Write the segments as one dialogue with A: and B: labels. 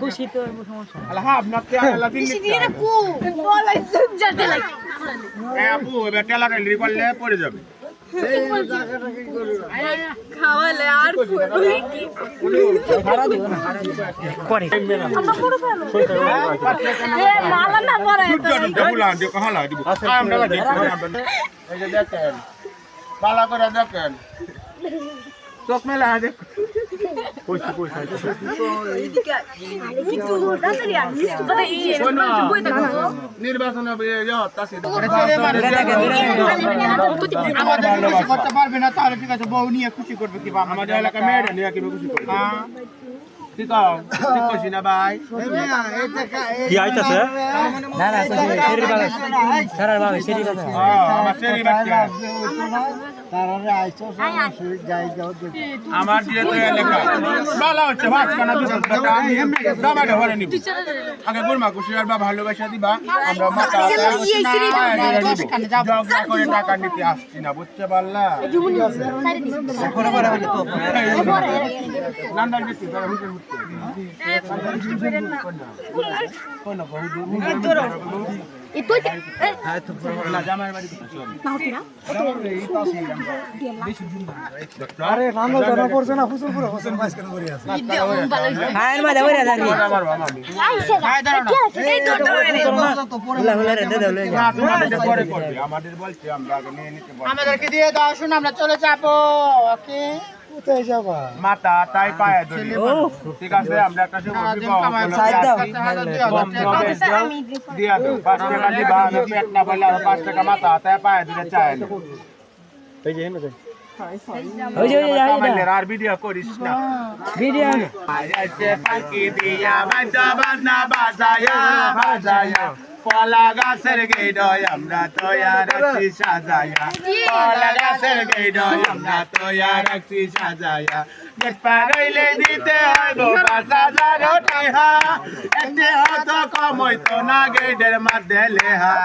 A: খুশি তো সমস্যা
B: আল্লাহ আপনার তেলা দিন
C: সিনিয়র আপু বলাই যাতে লাগে
B: এ আপু এবার তেলা কালি করলে পড়ে যাবে
C: খাওয়ালে আর
A: ভাড়া দিব না করে
C: আমরা পুরো ভালো এ মালা না করে
B: বুলান দিয়ে কhala দিব আমরা এই যে দেখেন পালা করে দেখেন চোখ মেলা দেখ কইছি
C: কিছু তাড়াতাড়ি আর মিষ্টি কথা এই বই দেখো
B: নির্বাচন হবে তাসি
D: আমাদের খুশি করতে পারবে না তাহলে ঠিক আছে বউ নিয়ে খুশি করবে কি
B: আমাদের এলাকা মেয়েরা নিয়ে কি খুশি করবে ঠিক আছে না ভাই
E: কি আইতাছে
A: না না সেরি বাবা সারার বাবা সেরি বাবা
B: আমার সেরি বাচ্চা
D: তারপরে আইছো যাই যাও
B: আমার যেহেতু এলাকা ভালো হচ্ছে মাঝখানে দুটো টাকা দাবাটা ভরে নিব আগে গুরমা খুশি আর বা ভালোবাসা দিবা আমরা মাথা করে টাকা নিতে আসছি না বুঝতে পারলা নান্দার বেশি ধরে হুজুর
D: আরে রান্না জানা পড়ছে না হুসুর পুরো হোসেন ভাইস কেন করি আছে
A: খায়ের মধ্যে ওরে লাগি
B: আমাদের বলছি আমরা আগে নিয়ে নিতে পারবো
D: আমাদেরকে দিয়ে দাও শুন আমরা চলে যাবো ওকে কোথায় যাবা
B: মাথা তাই পায়ে ধরি ঠিক আছে আমরা একটা সময় দিয়া দাও 5 টাকা দিবা আমি পেট না বললে আর 5 টাকা মাথা তাই পায়ে ধরে চাই
E: এই যে হেন যায়
A: ওই যে
B: আমাদের আর ভিডিও করিস না
A: ভিডিও
B: আইছে পাখি দিয়া বাজা বাজনা বাজায়া বাজায়া কলা গাছের গেডয় আমরা তৈয়া রাখছি সাজায়া কলা গাছের গেডয় আমরা তৈয়া রাখছি সাজায়া গেট পার হইলে দিতে হইব ৫,০০০ টাকা এতে হত কম হইতো না গেটের মধ্যে লেহা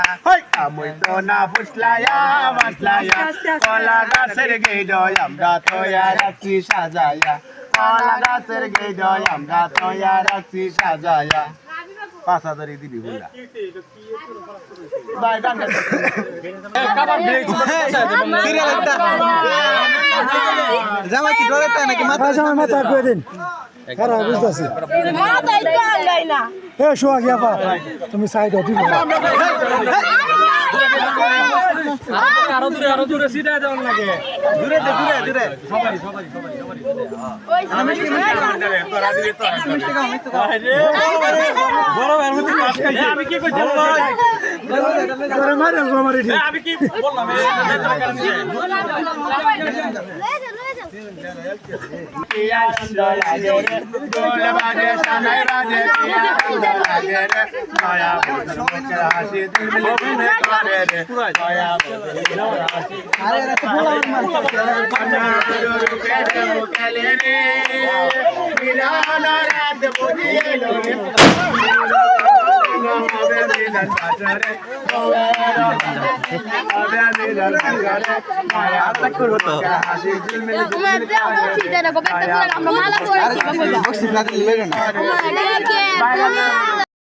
B: কাম হইতো না ফুসলায়া বাসলায়া কলা গাছের গেডয় আমরা তৈয়া রাখছি সাজায়া কলা গাছের গেডয় আমরা তৈয়া রাখছি সাজায়া ৫,০০০ দিবি বললা বাই গান কাবার ব্রেক সিরিয়াল একটা
D: জামাই কি ডরে তাই নাকি মাথা জামাই মাথা কই দিন খারা বুঝতাছি
C: মাথায় তো আলাই না
D: এ শোয়া গিয়া পা তুমি সাইড হও দিবি
E: আরো দূরে সিধা যাওয়ার লাগে দূরে সবাই
B: আমি কি তোরা দিবি তো
E: বড় ভাইয়ের মধ্যে কাজ খাইছে আমি কি কইছি
D: আরে মারে মারি ঠিক
E: আমি কি বললাম
C: আমরা মালা করে